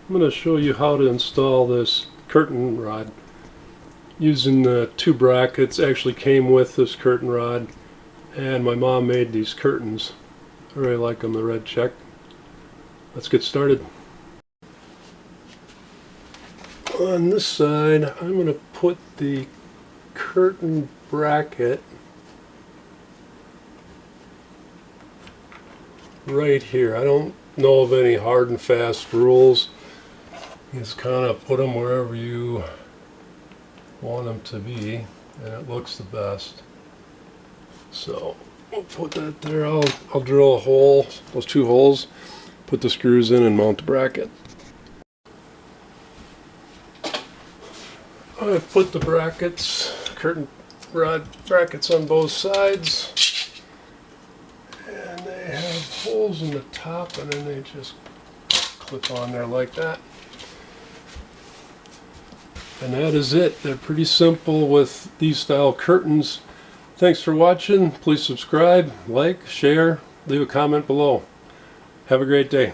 I'm going to show you how to install this curtain rod using the two brackets. Actually came with this curtain rod, and my mom made these curtains. I really like them, the red check. Let's get started. On this side, I'm going to put the curtain bracket right here. I don't know of any hard and fast rules. You just kind of put them wherever you want them to be, and it looks the best. So I'll put that there. I'll drill a hole, those two holes, put the screws in and mount the bracket. I've put the brackets, curtain rod brackets on both sides, and they have holes in the top, and then they just clip on there like that. And that is it. They're pretty simple with these style curtains. Thanks for watching. Please subscribe, like, share, leave a comment below. Have a great day.